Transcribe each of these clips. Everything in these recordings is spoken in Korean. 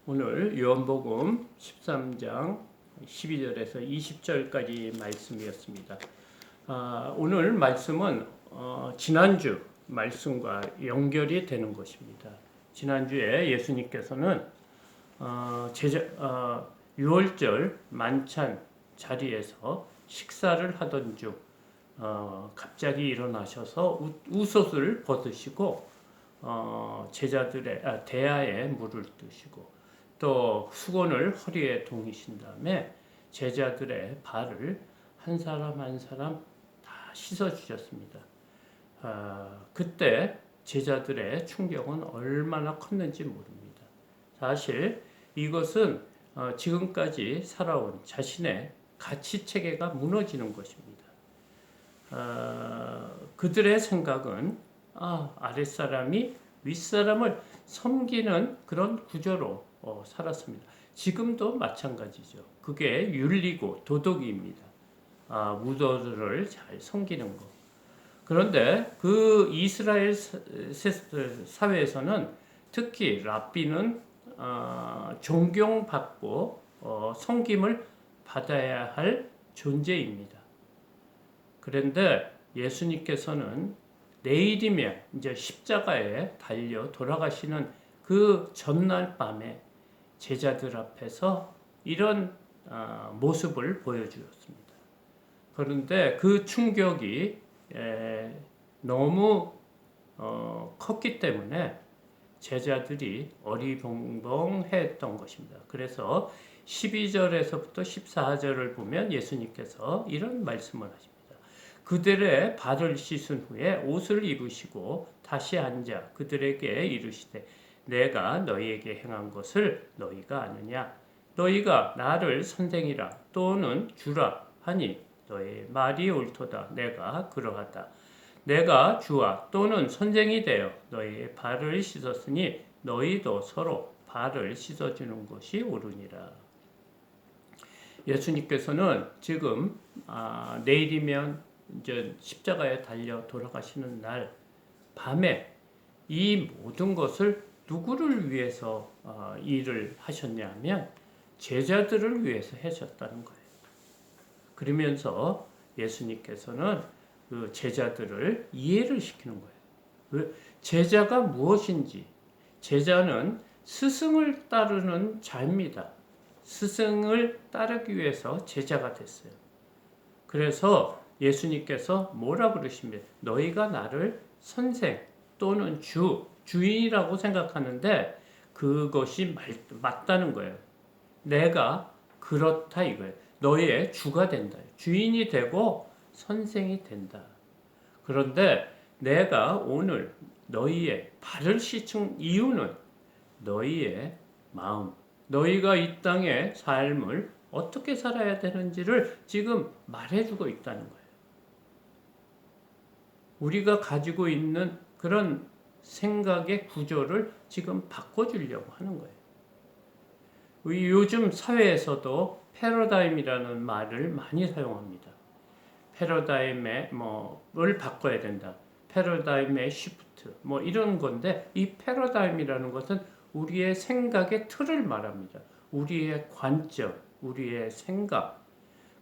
오늘 요한복음 13장 12절에서 20절까지 말씀이었습니다. 오늘 말씀은 지난주 말씀과 연결이 되는 것입니다. 지난주에 예수님께서는 6월절 만찬 자리에서 식사를 하던 중 갑자기 일어나셔서 웃옷을 벗으시고 제자들의 대야에 물을 뜨시고 또 수건을 허리에 동이신 다음에 제자들의 발을 한 사람 한 사람 다 씻어 주셨습니다. 그때 제자들의 충격은 얼마나 컸는지 모릅니다. 사실 이것은 지금까지 살아온 자신의 가치 체계가 무너지는 것입니다. 그들의 생각은 아랫사람이 윗사람을 섬기는 그런 구조로 살았습니다. 지금도 마찬가지죠. 그게 윤리고 도덕입니다. 무도들을 잘 섬기는 것. 그런데 그 이스라엘 사회에서는 특히 랍비는 존경받고 섬김을 받아야 할 존재입니다. 그런데 예수님께서는 내일이면 이제 십자가에 달려 돌아가시는 그 전날 밤에 제자들 앞에서 이런 모습을 보여주었습니다. 그런데 그 충격이 너무 컸기 때문에 제자들이 어리벙벙했던 것입니다. 그래서 12절에서부터 14절을 보면 예수님께서 이런 말씀을 하십니다. 그들의 발을 씻은 후에 옷을 입으시고 다시 앉아 그들에게 이르시되 내가 너희에게 행한 것을 너희가 아느냐? 너희가 나를 선생이라 또는 주라 하니 너희 말이 옳도다. 내가 그러하다. 내가 주와 또는 선생이 되어 너희의 발을 씻었으니 너희도 서로 발을 씻어주는 것이 옳으니라. 예수님께서는 지금 내일이면 이제 십자가에 달려 돌아가시는 날 밤에 이 모든 것을 누구를 위해서 일을 하셨냐면 제자들을 위해서 하셨다는 거예요. 그러면서 예수님께서는 그 제자들을 이해를 시키는 거예요. 제자가 무엇인지, 제자는 스승을 따르는 자입니다. 스승을 따르기 위해서 제자가 됐어요. 그래서 예수님께서 뭐라 그러십니까? 너희가 나를 선생 또는 주인이라고 생각하는데 그것이 맞다는 거예요. 내가 그렇다 이거예요. 너희의 주가 된다. 주인이 되고 선생이 된다. 그런데 내가 오늘 너희의 발을 씻은 이유는 너희의 마음, 너희가 이 땅의 삶을 어떻게 살아야 되는지를 지금 말해주고 있다는 거예요. 우리가 가지고 있는 그런 생각의 구조를 지금 바꿔주려고 하는 거예요. 요즘 사회에서도 패러다임이라는 말을 많이 사용합니다. 패러다임의 뭘 바꿔야 된다. 패러다임의 시프트 이런 건데 이 패러다임이라는 것은 우리의 생각의 틀을 말합니다. 우리의 관점, 우리의 생각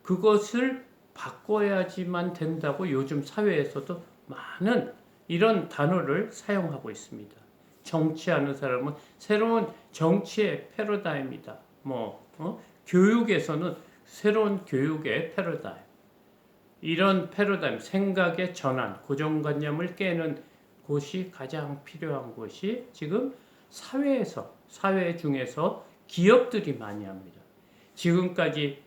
그것을 바꿔야지만 된다고 요즘 사회에서도 많은 이런 단어를 사용하고 있습니다. 정치하는 사람은 새로운 정치의 패러다임이다. 교육에서는 새로운 교육의 패러다임. 이런 패러다임, 생각의 전환, 고정관념을 깨는 곳이 가장 필요한 곳이 지금 사회 중에서 기업들이 많이 합니다. 지금까지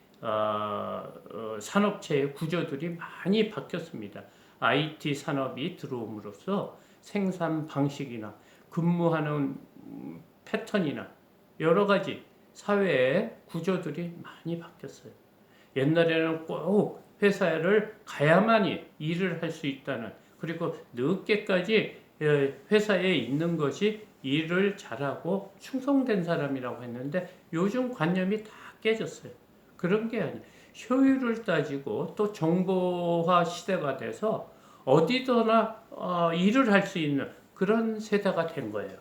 산업체의 구조들이 많이 바뀌었습니다. IT 산업이 들어옴으로써 생산 방식이나 근무하는 패턴이나 여러 가지 사회의 구조들이 많이 바뀌었어요. 옛날에는 꼭 회사를 가야만이 일을 할 수 있다는 그리고 늦게까지 회사에 있는 것이 일을 잘하고 충성된 사람이라고 했는데 요즘 관념이 다 깨졌어요. 그런 게 아니에요. 효율을 따지고 또 정보화 시대가 돼서 어디서나 일을 할 수 있는 그런 세대가 된 거예요.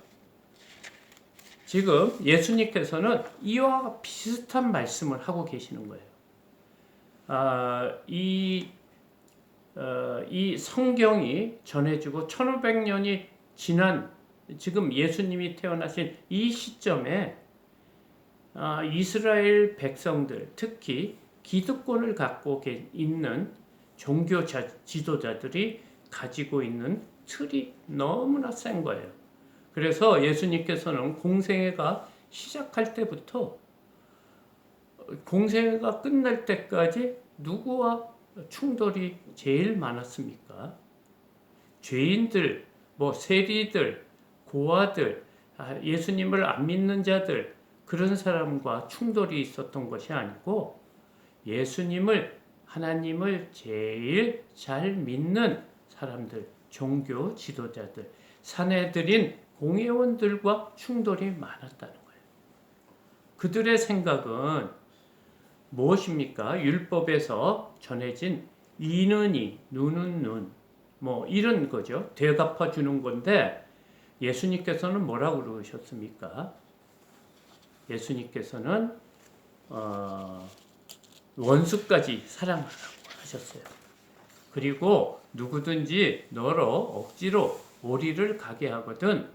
지금 예수님께서는 이와 비슷한 말씀을 하고 계시는 거예요. 이 성경이 전해지고 1500년이 지난 지금 예수님이 태어나신 이 시점에 이스라엘 백성들, 특히 기득권을 갖고 있는 종교 지도자들이 가지고 있는 틀이 너무나 센 거예요. 그래서 예수님께서는 공생애가 시작할 때부터 공생애가 끝날 때까지 누구와 충돌이 제일 많았습니까? 죄인들, 세리들, 고아들, 예수님을 안 믿는 자들, 그런 사람과 충돌이 있었던 것이 아니고 하나님을 제일 잘 믿는 사람들, 종교 지도자들, 사내들인 공회원들과 충돌이 많았다는 거예요. 그들의 생각은 무엇입니까? 율법에서 전해진 이는 이, 눈은 눈, 이런 거죠. 되갚아 주는 건데 예수님께서는 뭐라고 그러셨습니까? 예수님께서는 원수까지 사랑하라고 하셨어요. 그리고 누구든지 너로 억지로 오리를 가게 하거든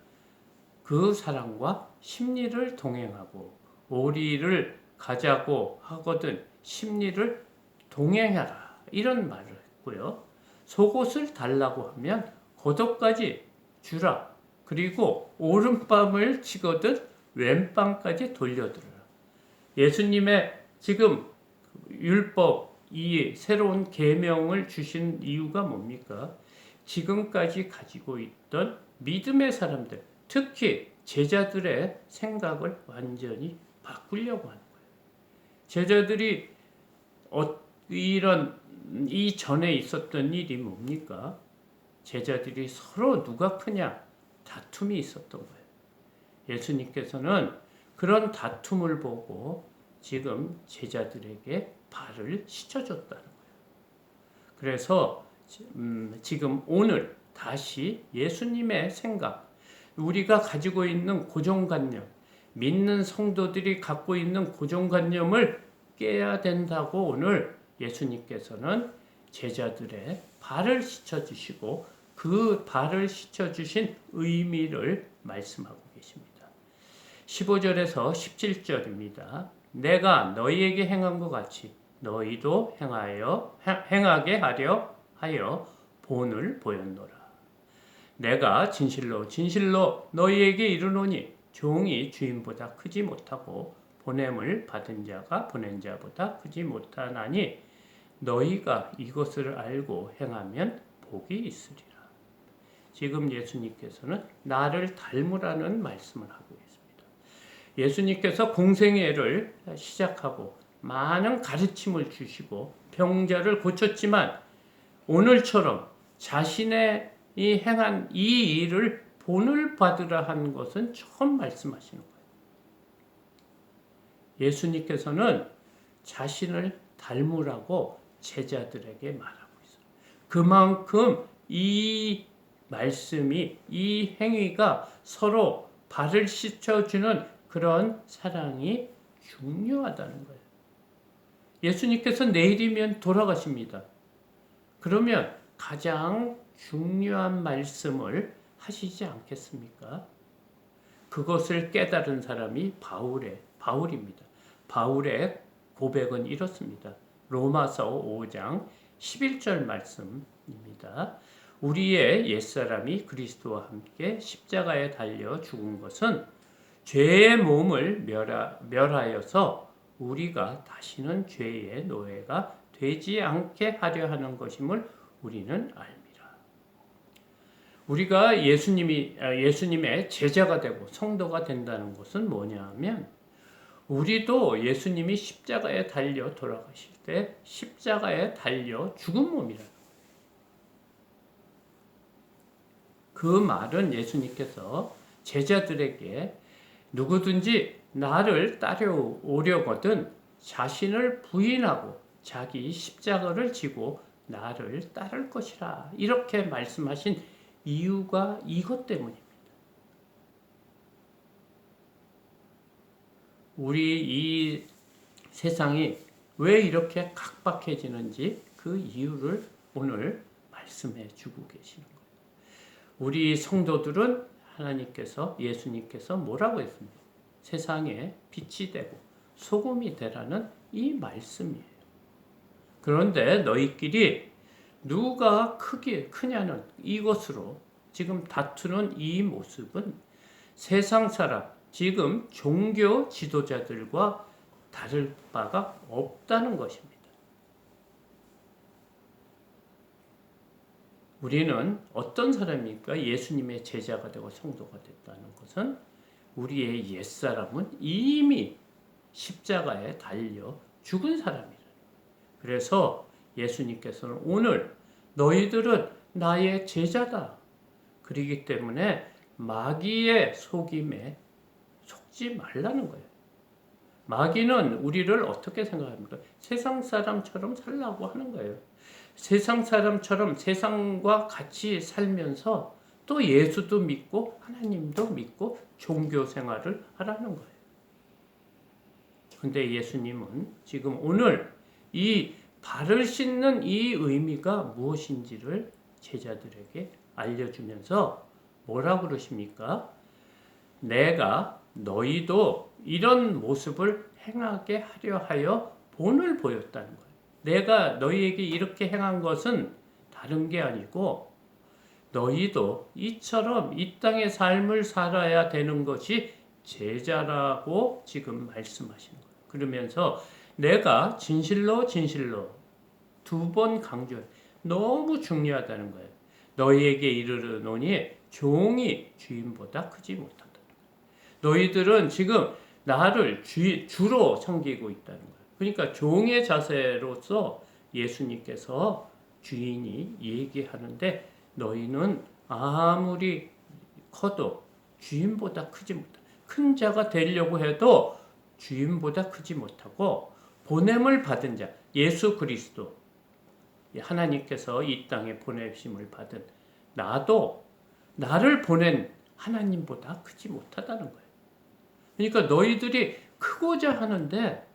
그 사람과 십리를 동행하고 오리를 가자고 하거든 십리를 동행하라 이런 말을 했고요. 속옷을 달라고 하면 겉옷까지 주라. 그리고 오른밤을 치거든 왼밤까지 돌려드려라. 예수님의 지금 율법 이 새로운 계명을 주신 이유가 뭡니까? 지금까지 가지고 있던 믿음의 사람들, 특히 제자들의 생각을 완전히 바꾸려고 하는 거예요. 제자들이 이 전에 있었던 일이 뭡니까? 제자들이 서로 누가 크냐 다툼이 있었던 거예요. 예수님께서는 그런 다툼을 보고 지금 제자들에게 발을 씻어줬다는 거예요. 그래서 지금 오늘 다시 예수님의 생각, 우리가 가지고 있는 고정관념, 믿는 성도들이 갖고 있는 고정관념을 깨야 된다고 오늘 예수님께서는 제자들의 발을 씻어주시고 그 발을 씻어주신 의미를 말씀하고 계십니다. 15절에서 17절입니다. 내가 너희에게 행한 것 같이 너희도 행하게 하려 하여 본을 보였노라. 내가 진실로 진실로 너희에게 이르노니 종이 주인보다 크지 못하고 보냄을 받은 자가 보낸 자보다 크지 못하나니 너희가 이것을 알고 행하면 복이 있으리라. 지금 예수님께서는 나를 닮으라는 말씀을 하고 있습니다. 예수님께서 공생애를 시작하고 많은 가르침을 주시고 병자를 고쳤지만 오늘처럼 자신의 행한 이 일을 본을 받으라 한 것은 처음 말씀하시는 거예요. 예수님께서는 자신을 닮으라고 제자들에게 말하고 있어요. 그만큼 이 말씀이, 이 행위가 서로 발을 씻어주는 그런 사랑이 중요하다는 거예요. 예수님께서 내일이면 돌아가십니다. 그러면 가장 중요한 말씀을 하시지 않겠습니까? 그것을 깨달은 사람이 바울입니다. 바울의 고백은 이렇습니다. 로마서 5장 11절 말씀입니다. 우리의 옛사람이 그리스도와 함께 십자가에 달려 죽은 것은 죄의 몸을 멸하여서 우리가 다시는 죄의 노예가 되지 않게 하려 하는 것임을 우리는 알미라. 우리가 예수님의 제자가 되고 성도가 된다는 것은 뭐냐 하면 우리도 예수님이 십자가에 달려 돌아가실 때 십자가에 달려 죽은 몸이라. 그 말은 예수님께서 제자들에게 누구든지 나를 따라오려거든 자신을 부인하고 자기 십자가를 지고 나를 따를 것이라. 이렇게 말씀하신 이유가 이것 때문입니다. 우리 이 세상이 왜 이렇게 각박해지는지 그 이유를 오늘 말씀해 주고 계시는 거예요. 우리 성도들은 하나님께서, 예수님께서 뭐라고 했습니까? 세상에 빛이 되고 소금이 되라는 이 말씀이에요. 그런데 너희끼리 누가 크냐는 이것으로 지금 다투는 이 모습은 세상 사람, 지금 종교 지도자들과 다를 바가 없다는 것입니다. 우리는 어떤 사람입니까? 예수님의 제자가 되고 성도가 됐다는 것은 우리의 옛사람은 이미 십자가에 달려 죽은 사람이라. 그래서 예수님께서는 오늘 너희들은 나의 제자다. 그렇기 때문에 마귀의 속임에 속지 말라는 거예요. 마귀는 우리를 어떻게 생각합니까? 세상 사람처럼 살라고 하는 거예요. 세상 사람처럼 세상과 같이 살면서 또 예수도 믿고 하나님도 믿고 종교 생활을 하라는 거예요. 근데 예수님은 지금 오늘 이 발을 씻는 이 의미가 무엇인지를 제자들에게 알려주면서 뭐라고 그러십니까? 내가 너희도 이런 모습을 행하게 하려 하여 본을 보였다는 거예요. 내가 너희에게 이렇게 행한 것은 다른 게 아니고 너희도 이처럼 이 땅의 삶을 살아야 되는 것이 제자라고 지금 말씀하시는 거예요. 그러면서 내가 진실로 두 번 강조해. 너무 중요하다는 거예요. 너희에게 이르노니 종이 주인보다 크지 못한다. 너희들은 지금 나를 주로 섬기고 있다는 거예요. 그러니까 종의 자세로서 예수님께서 주인이 얘기하는데 너희는 아무리 커도 주인보다 크지 못하다. 큰 자가 되려고 해도 주인보다 크지 못하고 보냄을 받은 자, 예수 그리스도, 하나님께서 이 땅에 보내심을 받은 나도 나를 보낸 하나님보다 크지 못하다는 거예요. 그러니까 너희들이 크고자 하는데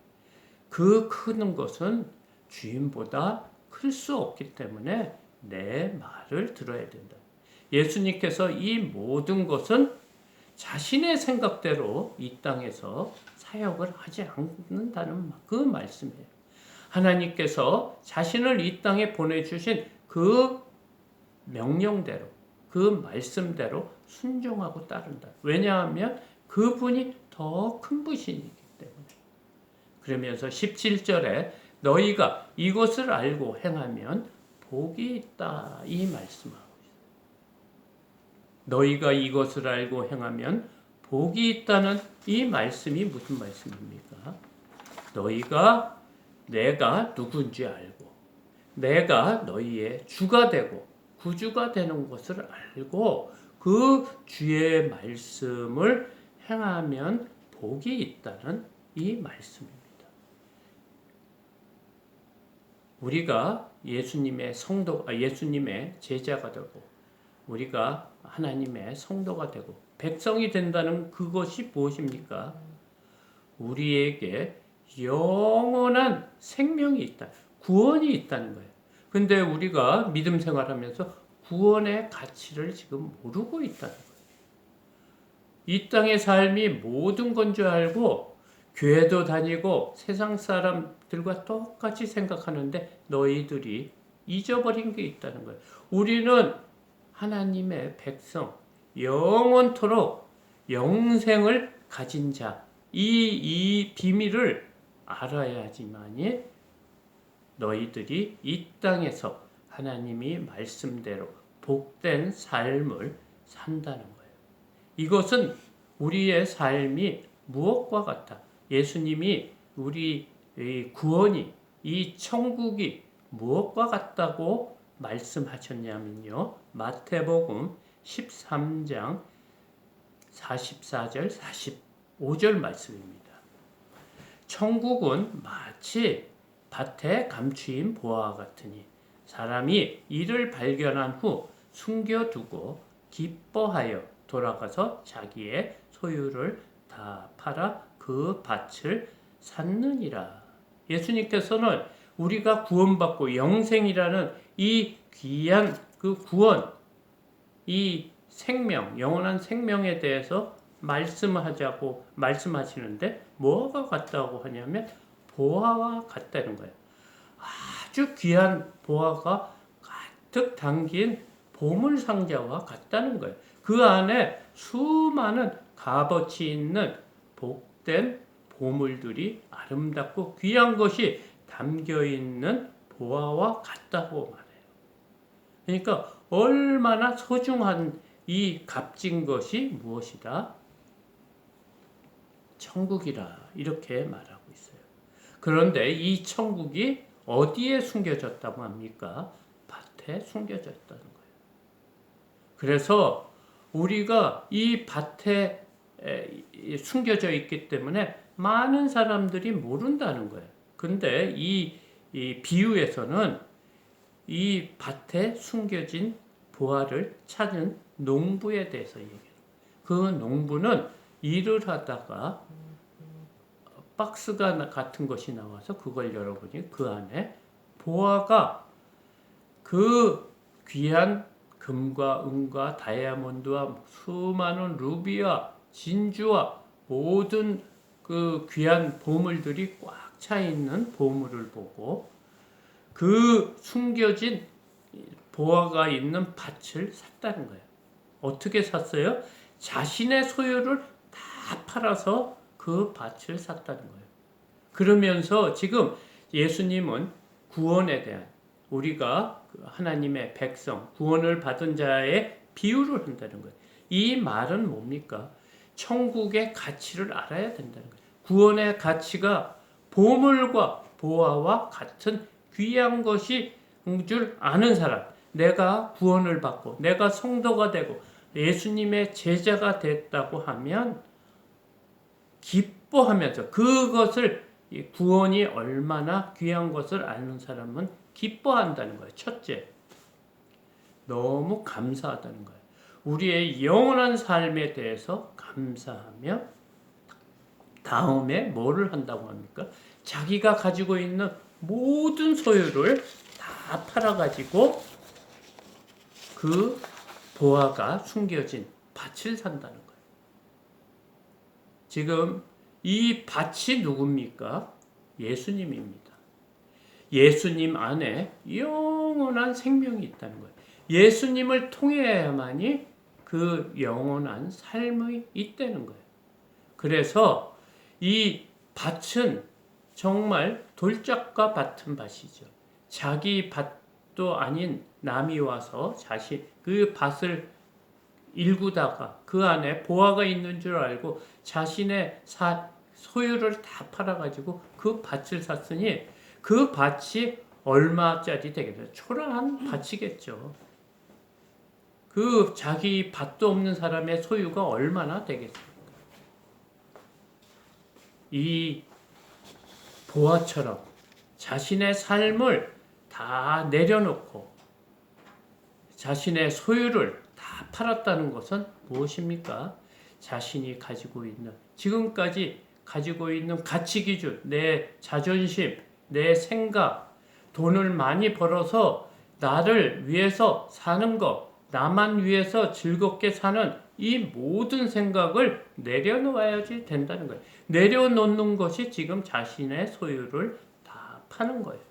그 크는 것은 주인보다 클 수 없기 때문에 내 말을 들어야 된다. 예수님께서 이 모든 것은 자신의 생각대로 이 땅에서 사역을 하지 않는다는 그 말씀이에요. 하나님께서 자신을 이 땅에 보내주신 그 명령대로, 그 말씀대로 순종하고 따른다. 왜냐하면 그분이 더 큰 분이기 때문에. 그러면서 17절에 너희가 이것을 알고 행하면 복이 있다. 이 말씀하고 있어요. 너희가 이것을 알고 행하면 복이 있다는 이 말씀이 무슨 말씀입니까? 너희가 내가 누군지 알고 내가 너희의 주가 되고 구주가 되는 것을 알고 그 주의 말씀을 행하면 복이 있다는 이 말씀입니다. 우리가 예수님의 예수님의 제자가 되고 우리가 하나님의 성도가 되고 백성이 된다는 그것이 무엇입니까? 우리에게 영원한 생명이 있다. 구원이 있다는 거예요. 근데 우리가 믿음 생활하면서 구원의 가치를 지금 모르고 있다는 거예요. 이 땅의 삶이 모든 건 줄 알고 교회도 다니고 세상 사람들과 똑같이 생각하는데 너희들이 잊어버린 게 있다는 거예요. 우리는 하나님의 백성, 영원토록 영생을 가진 자, 이 비밀을 알아야지만이 너희들이 이 땅에서 하나님이 말씀대로 복된 삶을 산다는 거예요. 이것은 우리의 삶이 무엇과 같아? 예수님이 우리 구원이, 이 천국이 무엇과 같다고 말씀하셨냐면요. 마태복음 13장 44절 45절 말씀입니다. 천국은 마치 밭에 감추인 보화와 같으니 사람이 이를 발견한 후 숨겨두고 기뻐하여 돌아가서 자기의 소유를 다 팔아 그 밭을 샀느니라. 예수님께서는 우리가 구원받고 영생이라는 이 귀한 그 구원, 이 생명, 영원한 생명에 대해서 말씀하시는데 뭐가 같다고 하냐면 보화와 같다는 거예요. 아주 귀한 보화가 가득 담긴 보물 상자와 같다는 거예요. 그 안에 수많은 값어치 있는 복된 보물들이 아름답고 귀한 것이 담겨 있는 보화와 같다고 말해요. 그러니까 얼마나 소중한 이 값진 것이 무엇이다? 천국이라 이렇게 말하고 있어요. 그런데 이 천국이 어디에 숨겨졌다고 합니까? 밭에 숨겨졌다는 거예요. 그래서 우리가 이 밭에 숨겨져 있기 때문에 많은 사람들이 모른다는 거예요. 근데 이 비유에서는 이 밭에 숨겨진 보화를 찾은 농부에 대해서 얘기해요. 그 농부는 일을 하다가 박스가 같은 것이 나와서 그걸 열어보니 그 안에 보화가 그 귀한 금과 은과 다이아몬드와 수많은 루비와 진주와 모든 그 귀한 보물들이 꽉 차 있는 보물을 보고 그 숨겨진 보화가 있는 밭을 샀다는 거예요. 어떻게 샀어요? 자신의 소유를 다 팔아서 그 밭을 샀다는 거예요. 그러면서 지금 예수님은 구원에 대한 우리가 하나님의 백성, 구원을 받은 자의 비유를 한다는 거예요. 이 말은 뭡니까? 천국의 가치를 알아야 된다는 거예요. 구원의 가치가 보물과 보화와 같은 귀한 것이 줄 아는 사람, 내가 구원을 받고 내가 성도가 되고 예수님의 제자가 됐다고 하면 기뻐하면서 그것을 구원이 얼마나 귀한 것을 아는 사람은 기뻐한다는 거예요. 첫째, 너무 감사하다는 거예요. 우리의 영원한 삶에 대해서 감사하며 다음에 뭐를 한다고 합니까? 자기가 가지고 있는 모든 소유를 다 팔아가지고 그 보화가 숨겨진 밭을 산다는 거예요. 지금 이 밭이 누굽니까? 예수님입니다. 예수님 안에 영원한 생명이 있다는 거예요. 예수님을 통해야만이 그 영원한 삶이 있다는 거예요. 그래서 이 밭은 정말 돌짝과 같은 밭이죠. 자기 밭도 아닌 남이 와서 자신 그 밭을 일구다가 그 안에 보화가 있는 줄 알고 자신의 소유를 다 팔아가지고 그 밭을 샀으니 그 밭이 얼마짜리 되겠어요? 초라한 밭이겠죠. 그 자기 밭도 없는 사람의 소유가 얼마나 되겠어요? 이 보화처럼 자신의 삶을 다 내려놓고 자신의 소유를 다 팔았다는 것은 무엇입니까? 자신이 가지고 있는 지금까지 가지고 있는 가치 기준, 내 자존심, 내 생각, 돈을 많이 벌어서 나를 위해서 사는 것, 나만 위해서 즐겁게 사는 이 모든 생각을 내려놓아야지 된다는 거예요. 내려놓는 것이 지금 자신의 소유를 다 파는 거예요.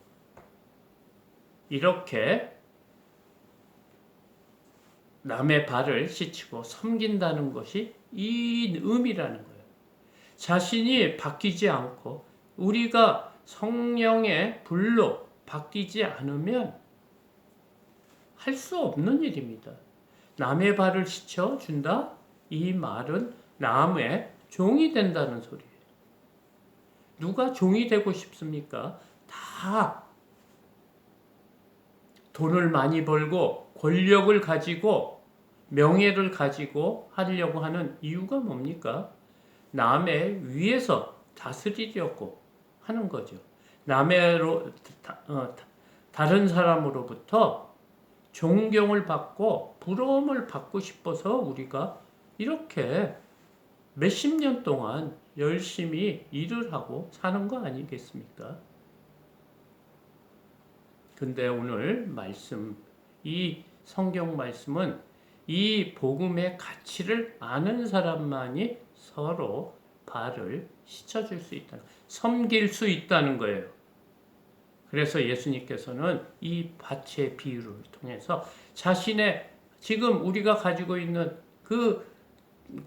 이렇게 남의 발을 씻히고 섬긴다는 것이 이 의미라는 거예요. 자신이 바뀌지 않고 우리가 성령의 불로 바뀌지 않으면 할 수 없는 일입니다. 남의 발을 씻혀준다? 이 말은 남의 종이 된다는 소리예요. 누가 종이 되고 싶습니까? 다 돈을 많이 벌고 권력을 가지고 명예를 가지고 하려고 하는 이유가 뭡니까? 남의 위에서 다스리려고 하는 거죠. 다른 사람으로부터 존경을 받고 부러움을 받고 싶어서 우리가 이렇게 몇십 년 동안 열심히 일을 하고 사는 거 아니겠습니까? 근데 오늘 말씀, 이 성경 말씀은 이 복음의 가치를 아는 사람만이 서로 발을 씻어줄 수 있다는, 섬길 수 있다는 거예요. 그래서 예수님께서는 이 밭의 비유를 통해서 자신의 지금 우리가 가지고 있는 그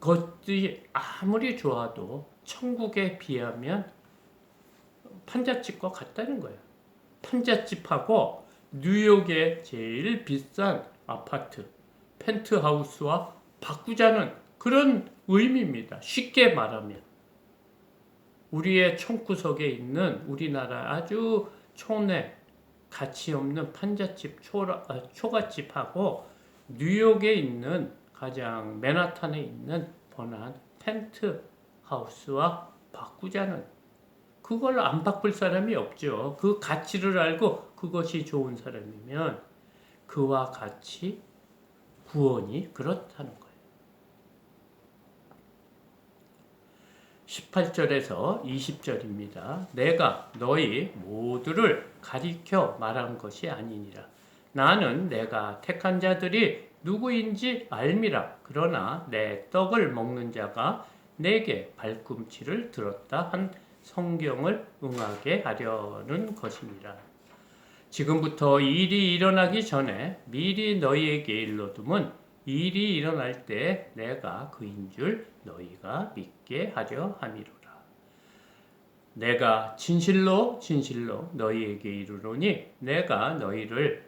것들이 아무리 좋아도 천국에 비하면 판잣집과 같다는 거예요. 판잣집하고 뉴욕의 제일 비싼 아파트, 펜트하우스와 바꾸자는 그런 의미입니다. 쉽게 말하면 우리의 총구석에 있는 우리나라 아주 촌에 가치 없는 판잣집, 초가집하고 뉴욕에 있는 가장 맨하탄에 있는 번화한 펜트하우스와 바꾸자는, 그걸 안 바꿀 사람이 없죠. 그 가치를 알고 그것이 좋은 사람이면 그와 같이 구원이 그렇다는 거예요. 18절에서 20절입니다. 내가 너희 모두를 가리켜 말한 것이 아니니라. 나는 내가 택한 자들이 누구인지 알미라. 그러나 내 떡을 먹는 자가 내게 발꿈치를 들었다 한 성경을 응하게 하려는 것이니라. 지금부터 일이 일어나기 전에 미리 너희에게 일러둠은 일이 일어날 때 내가 그인 줄 너희가 믿게 하려 함이로라. 내가 진실로 진실로 너희에게 이르노니 내가 너희를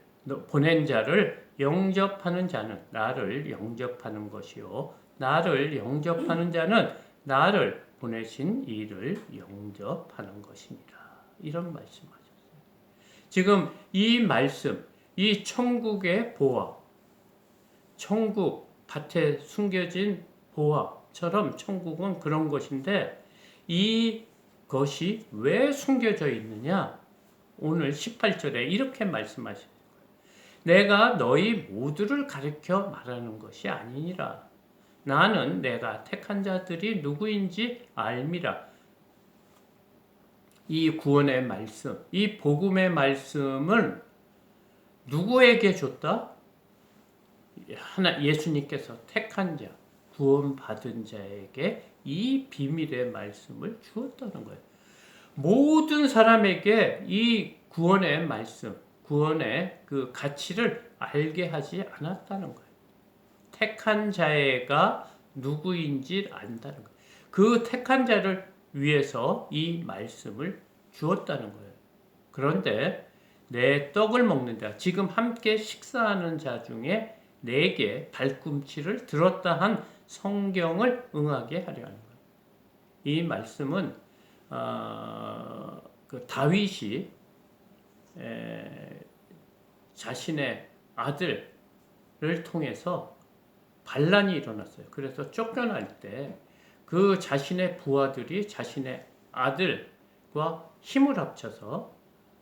보낸 자를 영접하는 자는 나를 영접하는 것이요 나를 영접하는 자는 나를 보내신 이를 영접하는 것이니라. 이런 말씀하셨어요. 지금 이 말씀, 이 천국의 보화, 천국 밭에 숨겨진 보화처럼 천국은 그런 것인데 이것이 왜 숨겨져 있느냐? 오늘 18절에 이렇게 말씀하시는 거예요. 내가 너희 모두를 가르쳐 말하는 것이 아니니라. 나는 내가 택한 자들이 누구인지 알미라. 이 구원의 말씀, 이 복음의 말씀을 누구에게 줬다? 예수님께서 택한 자, 구원받은 자에게 이 비밀의 말씀을 주었다는 거예요. 모든 사람에게 이 구원의 말씀, 구원의 그 가치를 알게 하지 않았다는 거예요. 택한 자가 누구인지 안다는 거예요. 그 택한 자를 위해서 이 말씀을 주었다는 거예요. 그런데 내 떡을 먹는 자, 지금 함께 식사하는 자 중에 내게 발꿈치를 들었다 한 성경을 응하게 하려 하는 거예요. 이 말씀은 그 다윗이 자신의 아들을 통해서 반란이 일어났어요. 그래서 쫓겨날 때 그 자신의 부하들이 자신의 아들과 힘을 합쳐서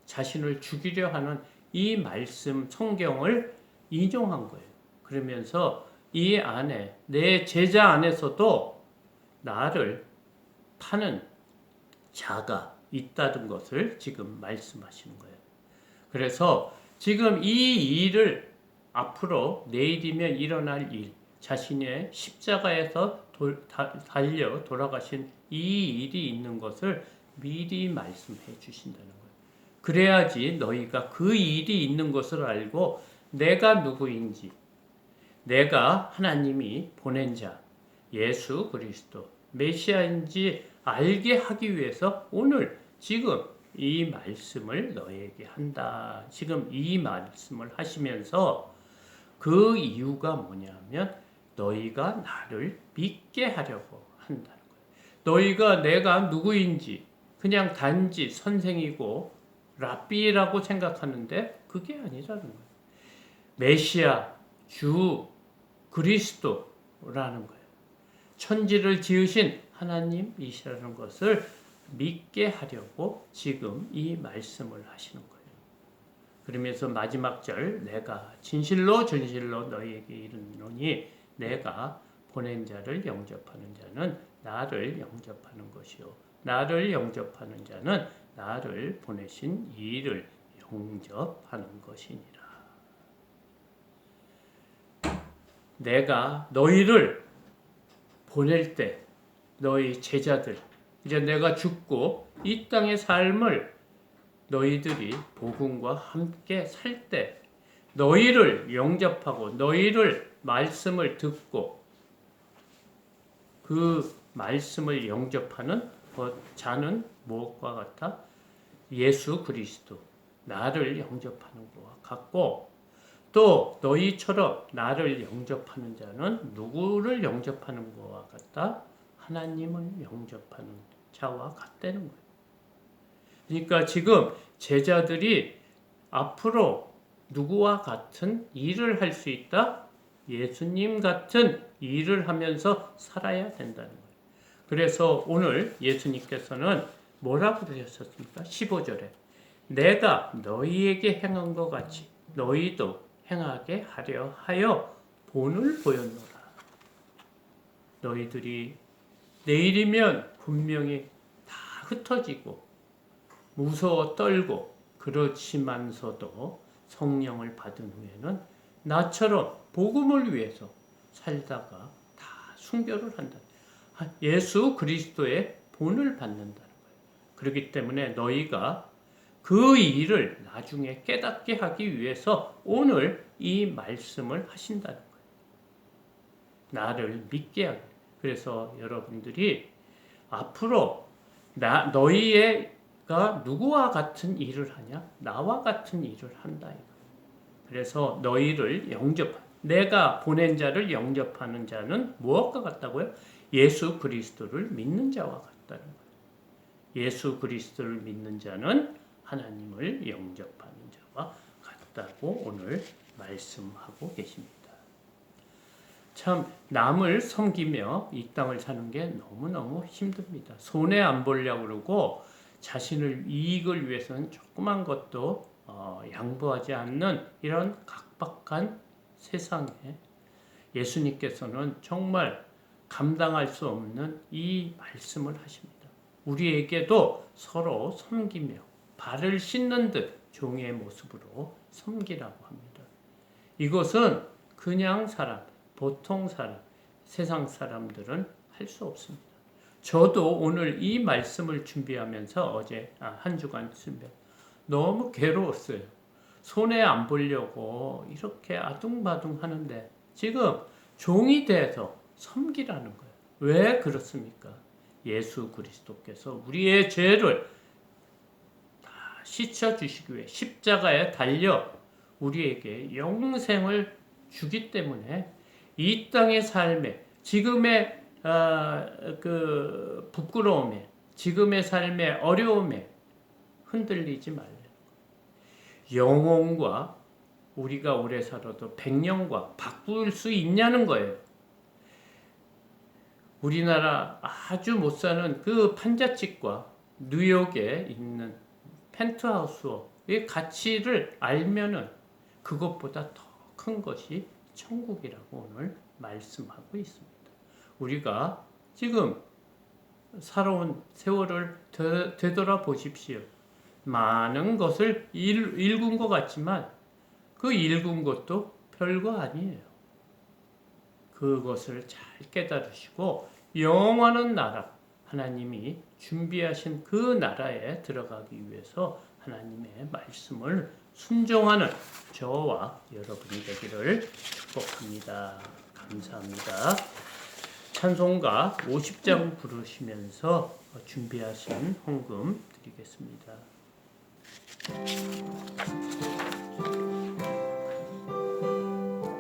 자신을 죽이려 하는 이 말씀 성경을 인용한 거예요. 그러면서 이 안에 내 제자 안에서도 나를 파는 자가 있다는 것을 지금 말씀하시는 거예요. 그래서 지금 이 일을 앞으로 내일이면 일어날 일, 자신의 십자가에서 달려 돌아가신 이 일이 있는 것을 미리 말씀해 주신다는 거예요. 그래야지 너희가 그 일이 있는 것을 알고 내가 누구인지, 내가 하나님이 보낸 자, 예수 그리스도, 메시아인지 알게 하기 위해서 오늘 지금 이 말씀을 너에게 한다. 지금 이 말씀을 하시면서 그 이유가 뭐냐면 너희가 나를 믿게 하려고 한다는 거예요. 너희가 내가 누구인지 그냥 단지 선생이고 랍비라고 생각하는데 그게 아니라는 거예요. 메시아, 주, 그리스도라는 거예요. 천지를 지으신 하나님이시라는 것을 믿게 하려고 지금 이 말씀을 하시는 거예요. 그러면서 마지막 절, 내가 진실로 진실로 너희에게 이르노니 내가 보낸 자를 영접하는 자는 나를 영접하는 것이요 나를 영접하는 자는 나를 보내신 이를 영접하는 것이니라. 내가 너희를 보낼 때 너희 제자들 이제 내가 죽고 이 땅의 삶을 너희들이 복음과 함께 살 때 너희를 영접하고 너희를 말씀을 듣고 그 말씀을 영접하는 자는 무엇과 같아? 예수 그리스도 나를 영접하는 것과 같고 또 너희처럼 나를 영접하는 자는 누구를 영접하는 것과 같다? 하나님을 영접하는 자와 같다는 거예요. 그러니까 지금 제자들이 앞으로 누구와 같은 일을 할 수 있다? 예수님 같은 일을 하면서 살아야 된다는 거예요. 그래서 오늘 예수님께서는 뭐라고 그러셨습니까? 15절에 내가 너희에게 행한 것 같이 너희도 행하게 하려 하여 본을 보였노라. 너희들이 내일이면 분명히 다 흩어지고 무서워 떨고 그렇지만서도 성령을 받은 후에는 나처럼 복음을 위해서 살다가 다 순교를 한다. 예수 그리스도의 본을 받는다는 거예요. 그렇기 때문에 너희가 그 일을 나중에 깨닫게 하기 위해서 오늘 이 말씀을 하신다는 거예요. 나를 믿게 하기. 그래서 여러분들이 앞으로 너희가 누구와 같은 일을 하냐? 나와 같은 일을 한다. 그래서 너희를 내가 보낸 자를 영접하는 자는 무엇과 같다고요? 예수 그리스도를 믿는 자와 같다는 거예요. 예수 그리스도를 믿는 자는 하나님을 영접하는 자와 같다고 오늘 말씀하고 계십니다. 참 남을 섬기며 이 땅을 사는 게 너무너무 힘듭니다. 손해 안 보려고 그러고 자신을 이익을 위해서는 조그만 것도 양보하지 않는 이런 각박한 세상에 예수님께서는 정말 감당할 수 없는 이 말씀을 하십니다. 우리에게도 서로 섬기며 발을 씻는 듯 종의 모습으로 섬기라고 합니다. 이것은 그냥 사람, 보통 사람, 세상 사람들은 할 수 없습니다. 저도 오늘 이 말씀을 준비하면서 어제 한 주간 너무 괴로웠어요. 손해 안 보려고 이렇게 아둥바둥 하는데 지금 종이 돼서 섬기라는 거예요. 왜 그렇습니까? 예수 그리스도께서 우리의 죄를 다 씻어주시기 위해 십자가에 달려 우리에게 영생을 주기 때문에 이 땅의 삶에 지금의 그 부끄러움에 지금의 삶의 어려움에 흔들리지 말래요. 영혼과 우리가 오래 살아도 100년과 바꿀 수 있냐는 거예요. 우리나라 아주 못 사는 그 판잣집과 뉴욕에 있는 펜트하우스의 가치를 알면은 그것보다 더 큰 것이 천국이라고 오늘 말씀하고 있습니다. 우리가 지금 살아온 세월을 되돌아보십시오. 많은 것을 읽은 것 같지만 그 읽은 것도 별거 아니에요. 그것을 잘 깨달으시고 영원한 나라, 하나님이 준비하신 그 나라에 들어가기 위해서 하나님의 말씀을 순종하는 저와 여러분이 되기를 축복합니다. 감사합니다. 찬송가 50장 부르시면서 준비하신 헌금 드리겠습니다.